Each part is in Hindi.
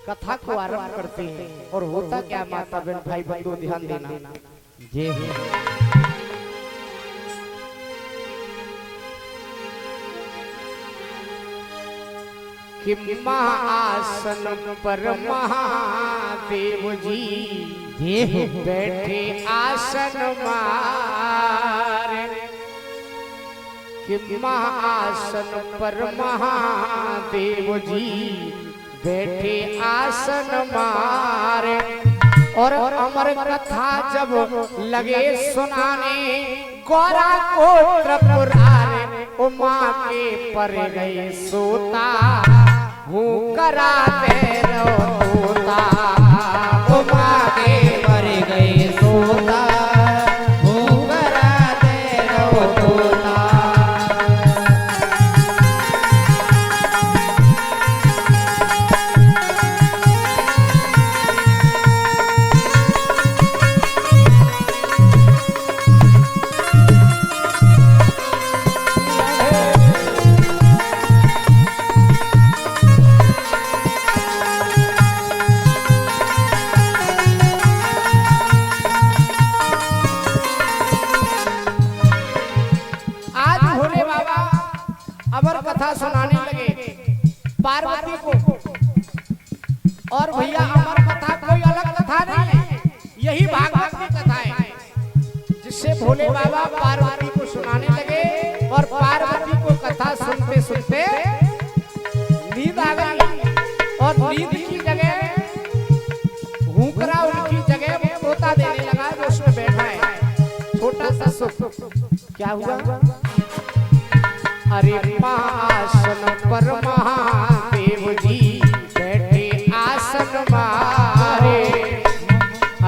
कथा को आरंभ करते हैं। और होता क्या माता बहन भाई बंधु ध्यान देना जी। कि महाआसन पर महादेव जी बैठे आसन मारे। कि महाआसन पर महादेव जी बैठे आसन मारे। और अमर कथा जब लगे सुनाने गौरा को त्रिपुरारे। उमा के पर गए सोता हूँ कराते रोता। उमा के पर गए सोता हूँ कराते रोता। अमर कथा सुनाने लगे पार्वती को। और भैया अमर कथा कोई अलग कथा नहीं है, यही भागवत की कथा है जिससे भोले बाबा पार्वती को सुनाने लगे। और पार्वती को कथा सुनते सुनते नींद आ गई। और नींद की जगह हुकरा उनकी जगह तोता देने लगा जो उसमें बैठा है छोटा सा सुख। क्या हुआ? अरे महाआसन पर महादेव जी बैठे आसन मारे।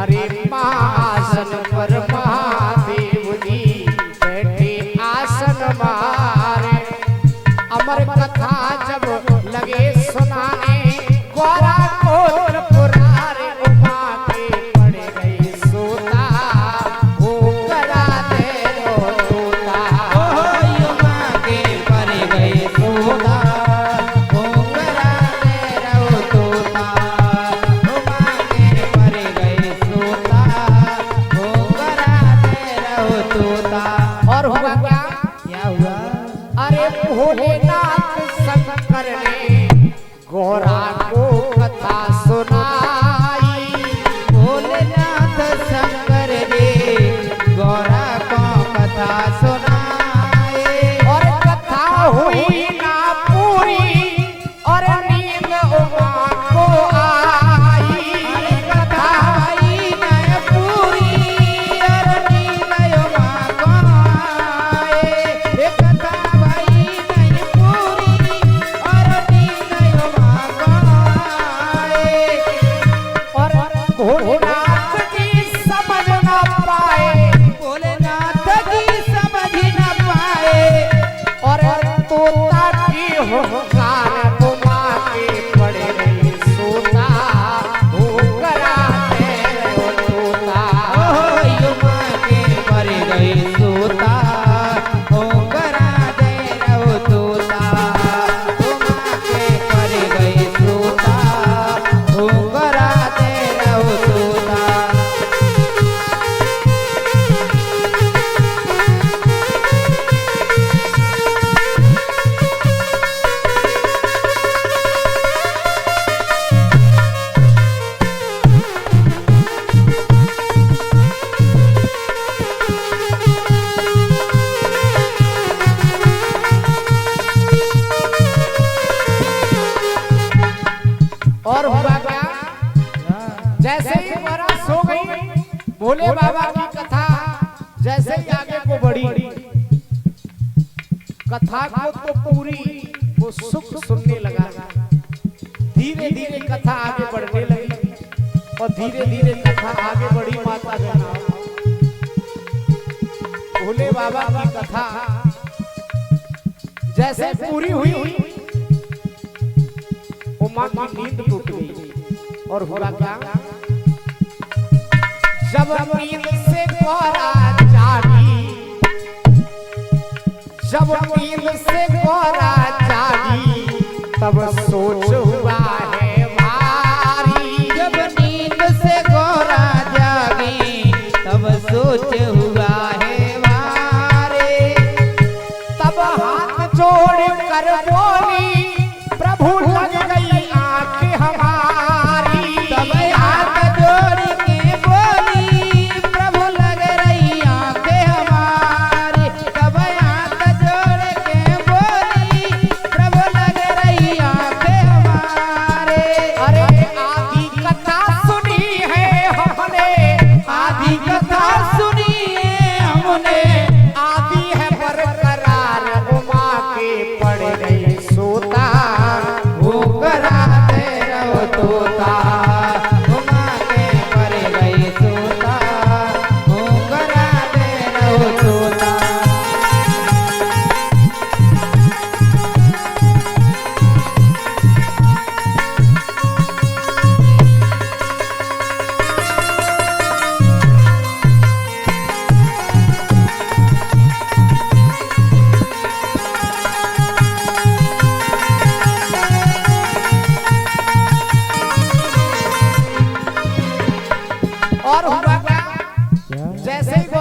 अरे महाआसन पर महादेव जी बैठे आसन मारे। अमर कथा जब लगे सुनाने गौरा को त्रिपुरारे। उमा के पड़ गए सोता वो कराते रोता। और हुआ क्या? क्या हुआ? अरे भोलेनाथ शंकर ने गौरा को कथा सुनाई। भोलेनाथ शंकर ने गौरा को कथा सुनाई। और कथा हुई ना पूरी और नींद उमा को आई। कथा हुई ना पूरी और नींद उमा को आई। कथा हुई नहीं पूरी और नींद उमा को आई। और भोलेनाथ की समझ न पाए। भोलेनाथ की समझ न पाए। और तोता की हुंकार उमा के पड़ गई सोता वो कराते रोता। उमा के पड़ गई सोता वो कराते रोता। उमा के पड़ गई सोता वो कराते रोता। और हुआ क्या? जैसे ही गौरा सो गई भोले बाबा की कथा जैसे ही आगे को बढ़ी कथा को तो पूरी वो सुख सुनने लगा। धीरे धीरे कथा आगे बढ़ने लगी और धीरे धीरे कथा आगे बढ़ी। माता बहन भोले बाबा की कथा जैसे पूरी हुई उमा की नींद टूट गई। और हुआ क्या? जब नींद से गौरा जागी। जब नींद से गौरा जागी तब सोच हुआ है भाई।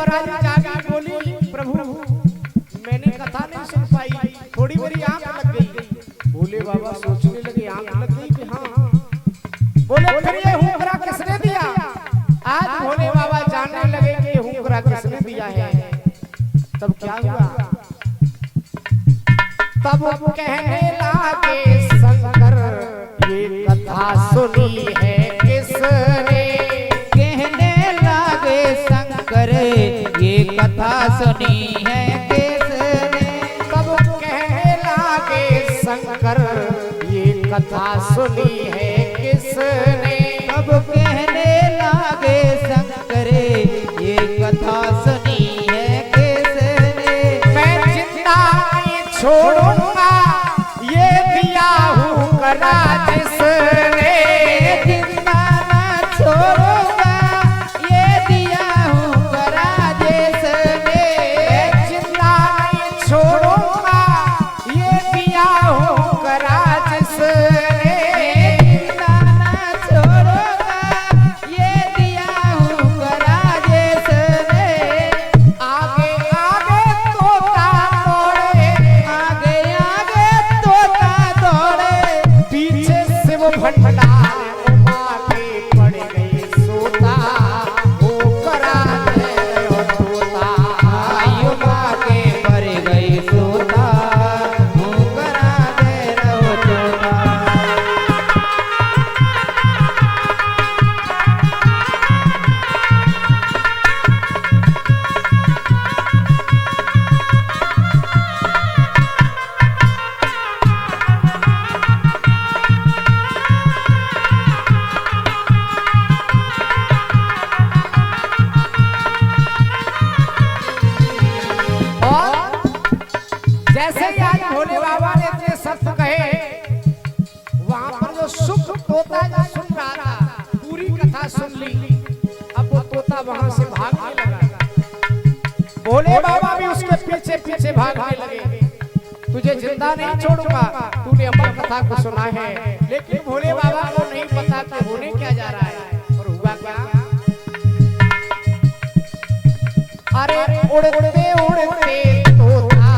देवरा जी जागी बोली, प्रभु मैंने कथा नहीं सुन पाई, थोड़ी मेरी आंख लग गई। भोले बाबा सोचने लगे आंख लग गई कि हाँ। बोले फिर ये हुक्रा किसने दिया? आज भोले बाबा जानने लगे कि ये हुक्रा किसने दिया है। तब क्या हुआ? तब कहने लगे शंकर ये कथा सुनी है किसने? कहने लगे शंकर ये कथा सुनी है किसने? तब कहने लगे शंकर ये कथा सुनी है किसने? अब कहने लगे शंकर ये कथा सुनी है किसने? मैं जिंदा नहीं छोड़ूंगा ये दिया हुक्रा जिसने। जिंदा ना छोड़ूंगा ये दिया हुक्रा जिसने। जिंदा नहीं छोड़ूंगा ये दिया हुक्रा जिसने। जिंदा ना छोड़ूंगा ये दिया हुक्रा जिसने। आगे आगे तोता दौड़े, आगे आगे तोता दौड़े, पीछे शिव भंडार उमा के पड़ गई सोता। हुक्रा दे रहो तोता, उमा के पर गई सोता, हुक्रा दे रहो तोता। और जैसे ही आज भोले बाबा ने इतने शब्द कहे, वहां पर जो सुख तोता जो सुन रहा था, पूरी कथा सुन ली। अब वो तोता वहां से भागने लगा। भोले बाबा भी उसके पीछे पीछे भागने लगे। तुझे जिंदा नहीं छोड़ूंगा, तूने अमर कथा को सुना है। लेकिन भोले बाबा को नहीं पता कि होने क्या जा रहा है। और हुआ क्या? अरे उड़ते उड़ते तोता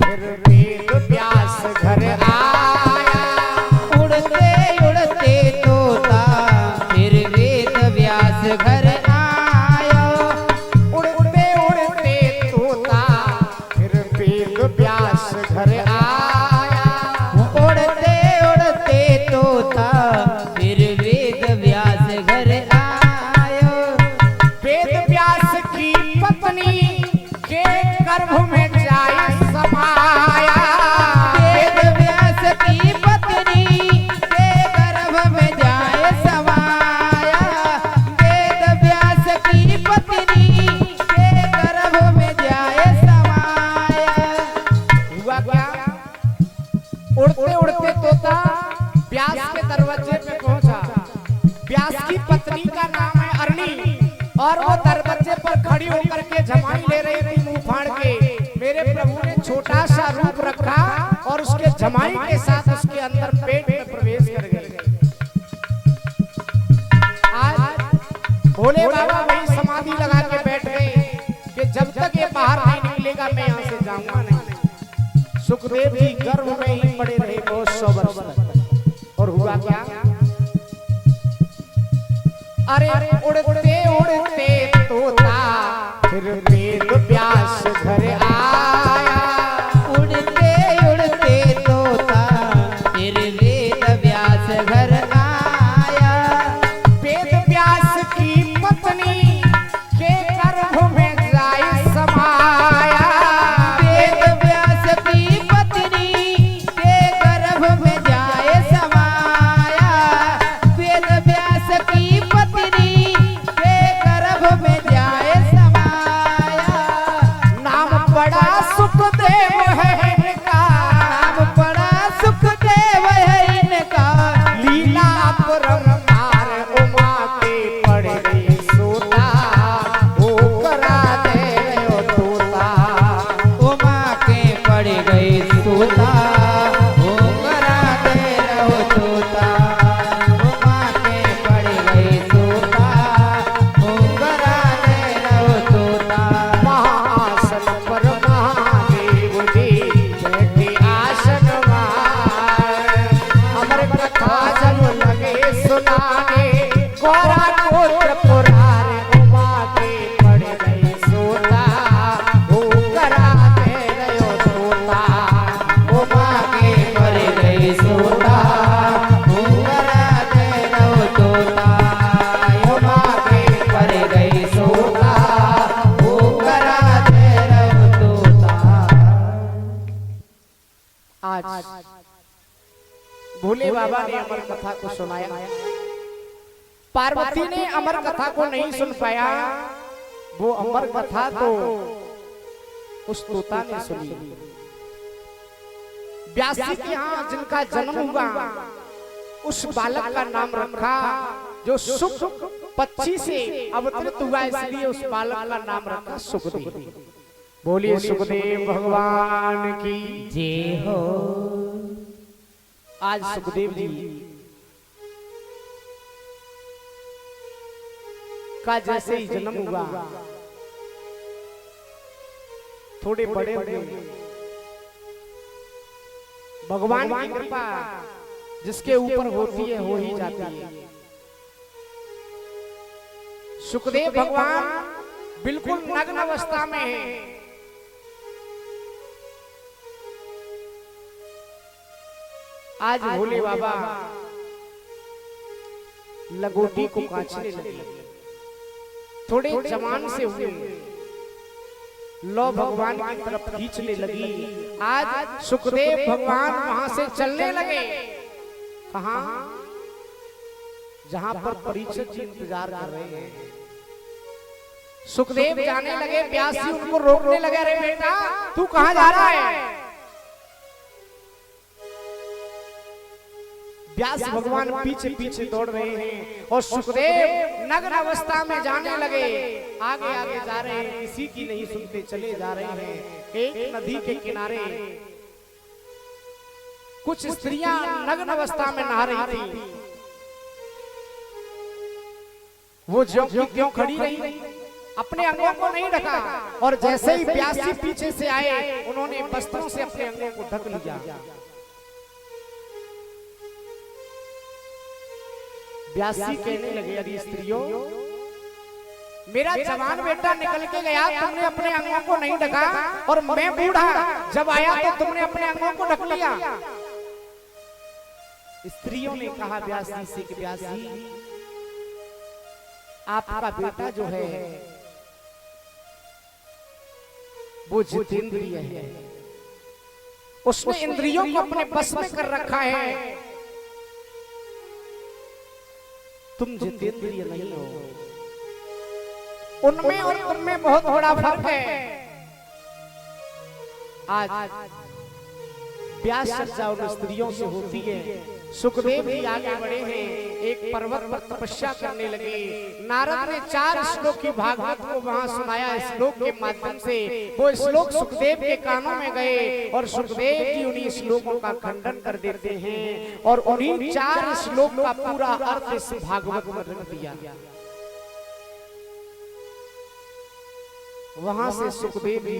फिर वेद व्यास घर आया। उड़ते उड़ते तोता फिर वेद व्यास घर आया। उड़ते उड़ते तोता फिर वेद व्यास घर आया। उड़ते उड़ते तोता फिर वेद व्यास घर आया। वेद व्यास की पत्नी के गर्भ में जाए समाया। वेद व्यास की पत्नी के गर्भ में जाए समाया। वेद व्यास की पत्नी के गर्भ में जाए समाया। हुआ क्या? उड़ते उड़ते तोता व्यास के दरवाजे पे पहुंचा। व्यास की पत्नी का नाम है अरणी, और वो दरवाजे पर खड़ी होकर के जमाई ले रही थी मुंह फाड़ के। मेरे प्रभु ने छोटा सा रूप रखा और उसके जमाई के साथ उसके अंदर पेट में प्रवेश कर गए। आज भोले बाबा वही समाधि लगा के बैठ गए कि जब तक ये बाहर नहीं निकलेगा मैं यहाँ से जाऊंगा नहीं। सुखदेव जी गर्भ में ही पड़े रहे बहुत 100 वर्ष तक। और हुआ क्या? अरे उड़ते उड़ते तोता फिर वेद व्यास घर आया। उड़ते उड़ते तोता फिर वेद व्यास घर आया। वेद व्यास की पत्नी के गर्भ में जाए समाया। वेद व्यास की पत्नी के गर्भ में जाए समाया। वेद व्यास की पत्नी के गर्भ में जाए समाया। नाम बड़ा बाबा ने अमर कथा को सुनाया। पार्वती ने अमर कथा को नहीं सुन पाया, वो अमर कथा तो उस तोता ने सुनी। व्यासी के यहाँ जिनका जन्म हुआ उस बालक का नाम रखा, जो सुख पक्षी से अवतरित हुआ, इसलिए उस बालक का नाम रखा सुखदेव। बोलिए सुखदेव भगवान की जय हो। आज सुखदेव जी का जैसे ही जन्म हुआ, थोड़े बड़े हुए, भगवान की कृपा जिसके ऊपर होती है हो ही जाती है। सुखदेव भगवान बिल्कुल नग्न अवस्था में है। आज भोले बाबा लगोटी को कांचने लगे, थोड़े जवान से हुए, लो भगवान की तरफ खींचने लगी। आज सुखदेव भगवान वहां से चलने लगे। कहां? जहां पर परीक्षित जी इंतजार कर रहे हैं। सुखदेव जाने लगे, व्यास जी उनको रोकने लगे, अरे बेटा तू कहां जा रहा है? व्यास भगवान पीछे पीछे दौड़ रहे हैं और सुखदेव नग्न अवस्था में जाने लगे। आगे आगे जा रहे हैं, किसी की नहीं सुनते, चले जा रहे हैं। एक नदी के किनारे कुछ स्त्रियां नग्न अवस्था में नहा रही थी। वो ज्यों की त्यों खड़ी रही, अपने अंगों को नहीं ढका, और जैसे ही व्यास जी पीछे से आए, उन्होंने वस्त्रों से अपने अंगों को ढक लिया। व्यास जी कहने लगे, अरे स्त्रियों, मेरा जवान बेटा निकल के गया, तुमने अपने अंगों को नहीं ढका, और मैं बूढ़ा जब आया तो तुमने अपने अंगों को ढक लिया। स्त्रियों ने कहा व्यास जी से कि व्यास जी, आपका बेटा जो है वो जितेंद्रिय है, उसने इंद्रियों को अपने बस में कर रखा है। तुम जितेंद्रिय नहीं हो, उनमें और तुम में बहुत बड़ा फर्क है। आज व्यास चर्चा उन स्त्रियों से होती है। सुखदेव जी आगे बढ़े हैं, एक पर्वत पर तपस्या करने लगे। नारद ने 4 श्लोक की भागवत को वहां सुनाया। श्लोक के माध्यम से वो श्लोक सुखदेव के कानों में गए और सुखदेव जी उन्हीं श्लोकों का खंडन कर देते हैं और उन्हीं 4 श्लोक का पूरा अर्थ इस भागवत में रख दिया। वहां से सुखदेव जी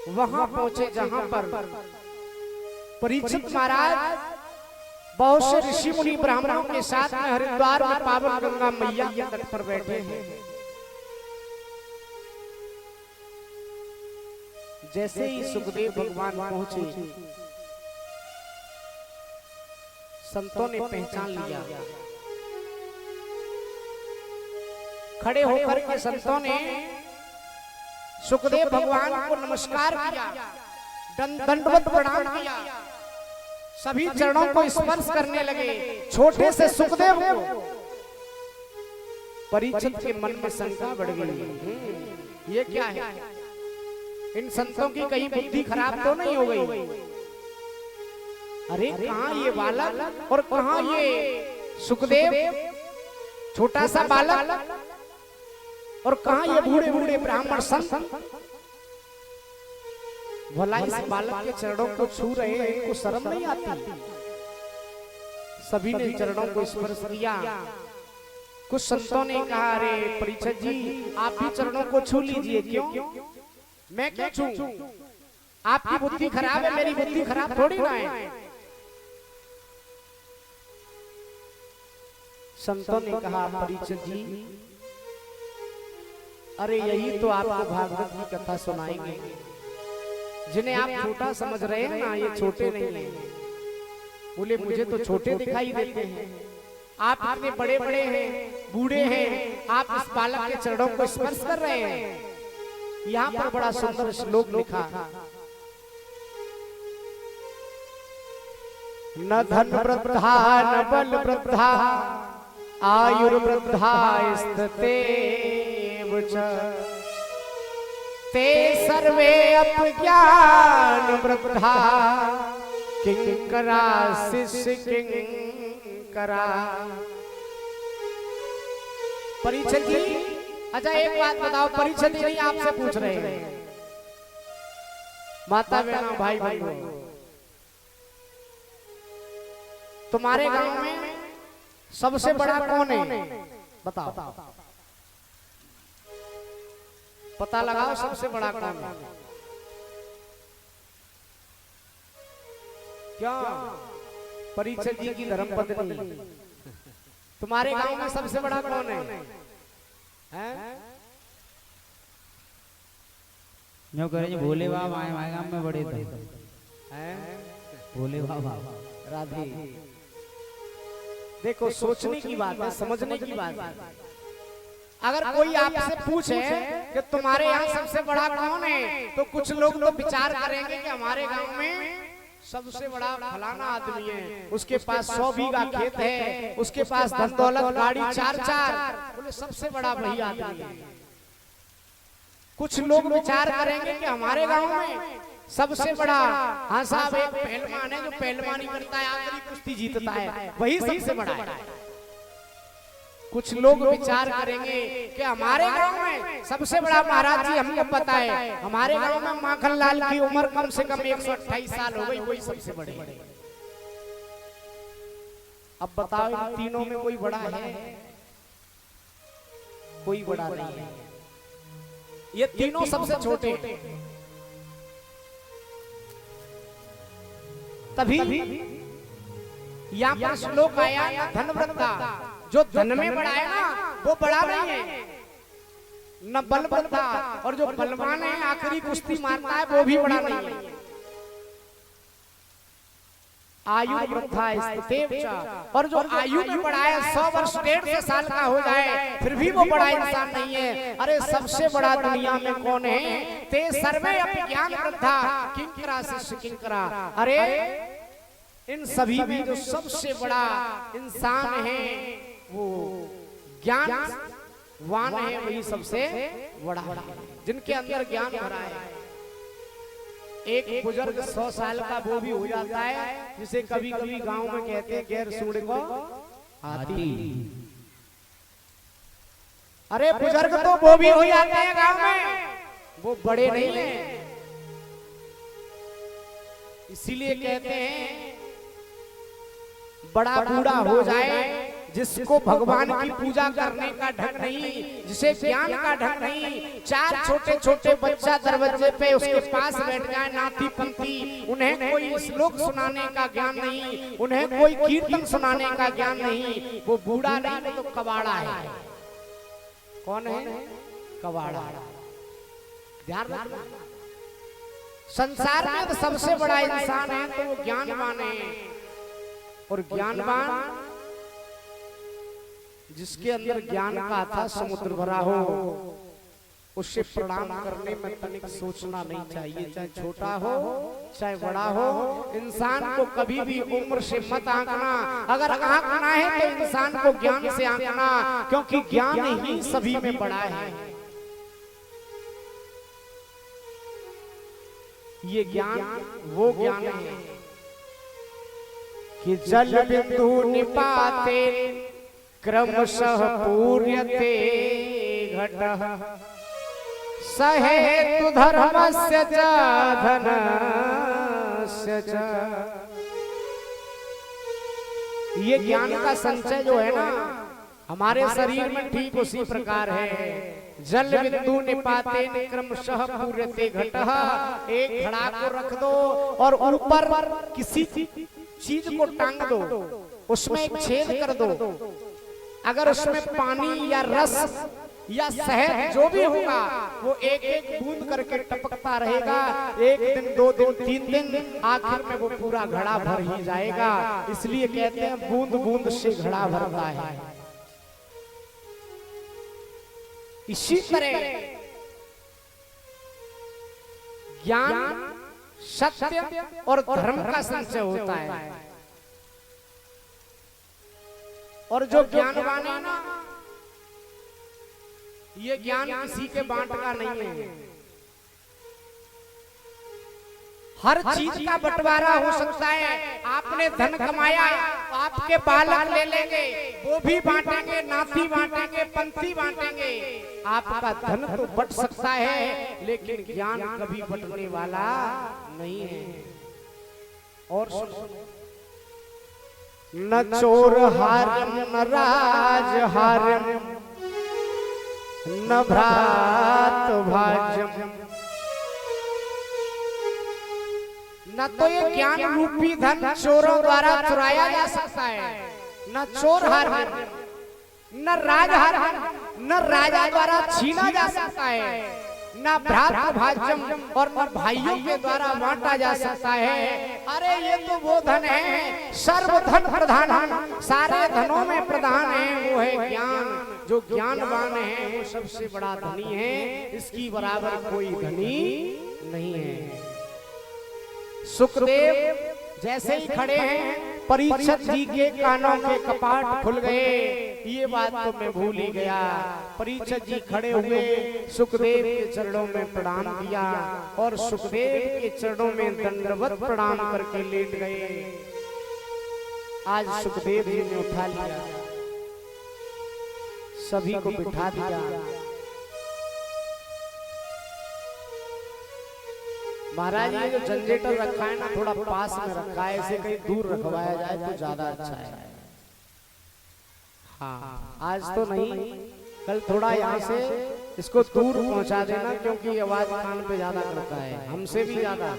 वहां पहुंचे जहां पर परीक्षित महाराज बहुत से ऋषि मुनि ब्राह्मणों के साथ में हरिद्वार में पावन गंगा मैया के तट पर बैठे हैं। जैसे ही सुखदेव भगवान पहुंचे, संतों ने पहचान लिया। खड़े होकर के संतों ने सुखदेव भगवान को नमस्कार किया, दंडवत प्रणाम किया, सभी चरणों को स्पर्श करने लगे। छोटे से सुखदेव को परीक्षित के मन में शंका बढ़ गई, ये क्या है? इन संतों की कहीं बुद्धि खराब तो नहीं हो गई? अरे कहां ये बालक और कहां ये सुखदेव, छोटा सा बालक, और कहां ये बूढ़े बूढ़े ब्राह्मण संत? भला इस बालक के चरणों को छू रहे हैं, इनको शर्म नहीं आती? सभी ने चरणों को स्पर्श किया। कुछ संतों ने कहा, अरे परीक्षित जी, आप भी चरणों को छू लीजिए। क्यों? मैं क्यों छू? आपकी बुद्धि खराब है, मेरी बुद्धि खराब थोड़ी ना है। संतों ने कहा, परीक्षित जी, अरे यही तो आपको भागवत की कथा सुनाएंगे। जिन्हें आप छोटा समझ रहे हैं ना, ये छोटे नहीं हैं। बोले मुझे तो छोटे दिखाई देते हैं, आप इतने बड़े बड़े हैं, बूढ़े हैं, आप इस बालक के चरणों को स्पर्श कर रहे हैं। यहाँ पर बड़ा सुंदर श्लोक लिखा, न धन वृद्धा न बल वृद्धा आयुर्वृद्धा स्थितेव च ते सर्वे अपज्ञान वृद्धा किंकरा शिष्य किंकरा। परीक्षित जी, अच्छा एक बात बताओ, परीक्षित जी नहीं आपसे पूछ रहे हैं, माता बहनों भाई भाइयों, तुम्हारे गांव में सबसे बड़ा कौन है बताओ, पता लगाओ सबसे बड़ा कौन है। क्या परीक्षित जी की धर्मपत्नी, तुम्हारे गांव में सबसे बड़ा कौन है? न्यों करे भोले बाबा आए गांव में बड़े थे, भोले बाबा राधे। देखो सोचने की बात है, समझने की बात है। अगर कोई आपसे पूछे कि तुम्हारे यहाँ सबसे बड़ा कौन है, तो कुछ लोग तो विचार करेंगे कि हमारे गांव में सबसे बड़ा फलाना आदमी है, उसके पास 100 बीघा खेत है, उसके पास धन दौलत गाड़ी 4-4, बोले सबसे बड़ा वही आदमी है। कुछ लोग विचार करेंगे कि हमारे गांव में सबसे बड़ा, हाँ साहब एक पहलवान है जो पहलवानी करता है, आखिरी कुश्ती जीतता है, वही सबसे बड़ा है। कुछ लोग विचार करेंगे कि हमारे गांव में सबसे बड़ा महाराज जी हमको पता है, हमारे गांव में माखन लाल की उम्र कम से कम 128 साल हो गई, वही सबसे बड़े। अब बताओ इन तीनों में कोई बड़ा है? कोई बड़ा नहीं है, ये तीनों सबसे छोटे हैं। तभी यहाँ पर श्लोक आया धन वृद्धा, जो धन में बड़ा है ना वो बड़ा नहीं है, न बल वृद्धा, और जो बलवान है आखिरी कुश्ती मारता है वो भी बड़ा नहीं है। आयु वृद्धा स्थितेव च, और जो आयु में बड़ा है 100 वर्ष 150 साल का हो जाए फिर भी वो बड़ा इंसान नहीं है। अरे सबसे बड़ा दुनिया में कौन है? ते सर्वे अपि ज्ञान वृद्धा किंकरा शिष्य किंकरा। अरे इन सभी में जो सबसे बड़ा इंसान है वो ज्ञानवान है, वही सबसे बड़ा है, जिनके अंदर ज्ञान भरा है। एक बुजुर्ग 100 साल का वो भी हो जाता है, जिसे कभी कभी गांव में कहते हैं गैर सूढ़ को हाथी। अरे बुजुर्ग तो वो भी हो जाते हैं गांव में, वो बड़े नहीं है। इसीलिए कहते हैं बड़ा बूढ़ा हो जाए जिसको भगवान की पूजा करने का ढंग नहीं, जिसे ज्ञान का ढंग नहीं। 4 छोटे छोटे बच्चा दरवाजे पे उसके पास बैठ जाए नाती पंथी, उन्हें कोई श्लोक सुनाने का ज्ञान नहीं, उन्हें कोई कीर्तन सुनाने का ज्ञान नहीं, वो बूढ़ा नहीं, वो तो कबाड़ा है। कौन है? कबाड़ा। ध्यान रखना, संसार में तो सबसे बड़ा इंसान है तो वो ज्ञानवान है। और ज्ञानवान जिसके अंदर ज्ञान का अथाह समुद्र भरा हो, उससे प्रणाम करने में तनिक सोचना नहीं चाहिए, चाहे छोटा हो चाहे बड़ा हो। इंसान को कभी भी उम्र से मत आंकना, अगर आंकना है तो इंसान को ज्ञान से आंकना, क्योंकि ज्ञान ही सभी में बड़ा है। ये ज्ञान वो ज्ञान है कि जल बिंदु निपाते क्रमशः पूर्यते घटः सहेतु धर्मस्य च धनस्य च। ये ज्ञान का संचय जो है ना हमारे शरीर में ठीक उसी प्रकार है। जल बिंदु निपाते क्रमशः पूर्यते घटः। एक घड़ा को रख दो और ऊपर किसी चीज को टांग दो, उसमें एक छेद कर दो। अगर उसमें पानी या रस या शहद जो भी होगा वो एक एक बूंद करके टपकता रहेगा। 1 दिन 2 दिन 3 दिन आखिर में वो पूरा घड़ा भर ही जाएगा। इसलिए कहते हैं बूंद बूंद से घड़ा भरता है। इसी तरह ज्ञान सत्य और धर्म का संचय होता है। और जो ज्ञानवान है ना, ये ज्ञान किसी के बांट का नहीं है। हर चीज का बंटवारा हो सकता है। आपने धन कमाया, आपके बालक ले लेंगे, वो भी बांटेंगे, नाती बांटेंगे, पंथी बांटेंगे। आपका धन तो बट सकता है, लेकिन ज्ञान कभी बटने वाला नहीं है। और न चोर हारम न राज हारम न भ्रात भाजम, न तो ये ज्ञान रूपी धन चोरों द्वारा चुराया जा सकता है, न चोर हार न राज हार न राजा द्वारा छीना जा सकता है, न भ्रात भाजम और न भाइयों के द्वारा बांटा जा सकता है। अरे ये तो वो धन है, सर्वधन प्रधान, सारे धनों में प्रधान है, वो है ज्ञान। जो ज्ञानवान है वो सबसे बड़ा धनी है, इसकी बराबर कोई धनी नहीं है। सुखदेव जैसे ही खड़े हैं, परीक्षित जी के कानों के कपाट खुल गए। ये बात तो मैं भूल ही गया। परीक्षित जी खड़े हुए, सुखदेव के चरणों में प्रणाम किया और सुखदेव के चरणों में दंडवत प्रणाम करके लेट गए। आज सुखदेव जी ने उठा लिया, सभी को बिठा दिया। महाराज ये जो जनरेटर रखा है ना, थोड़ा पास में रखा है, इसे कहीं दूर रखवाया जाए तो ज्यादा अच्छा है। हाँ, आज तो नहीं, कल थोड़ा यहाँ से इसको दूर पहुंचा देना, क्योंकि आवाज कान पे ज्यादा करता है, हमसे भी ज्यादा।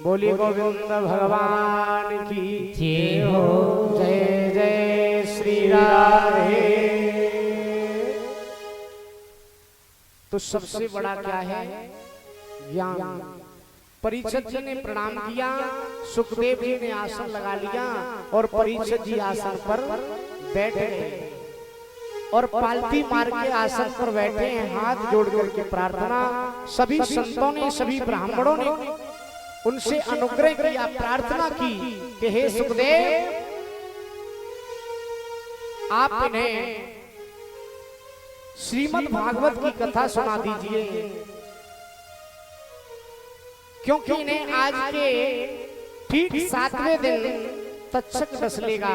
बोली गोविंद भगवान की जय हो। जय जय श्री राधे। तो सबसे बड़ा क्या है? ज्ञान। परीक्षित जी ने प्रणाम किया, सुखदेव जी ने आसन लगा लिया और परीक्षित जी आसन पर बैठ गए और पालती मार के आसन पर बैठे हैं, हाथ जोड़ करके प्रार्थना। सभी संतों ने, सभी ब्राह्मणों ने उनसे अनुग्रह किया, प्रार्थना की कि हे सुखदेव, आप इन्हें श्रीमद् भागवत की कथा सुना दीजिए, क्योंकि इन्हें आज के ठीक 7वें दिन तक्षक डस लेगा।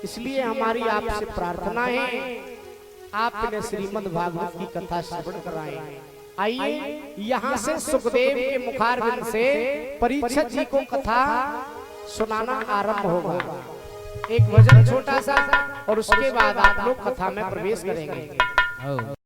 इसलिए हमारी आपसे प्रार्थना है, आप इन्हें श्रीमद् भागवत की कथा श्रवण कराएं। आइए यहाँ से सुखदेव के मुखारविंद से परीक्षित जी को कथा सुनाना आरंभ होगा। एक भजन छोटा सा और उसके बाद आप लोग कथा में प्रवेश करेंगे।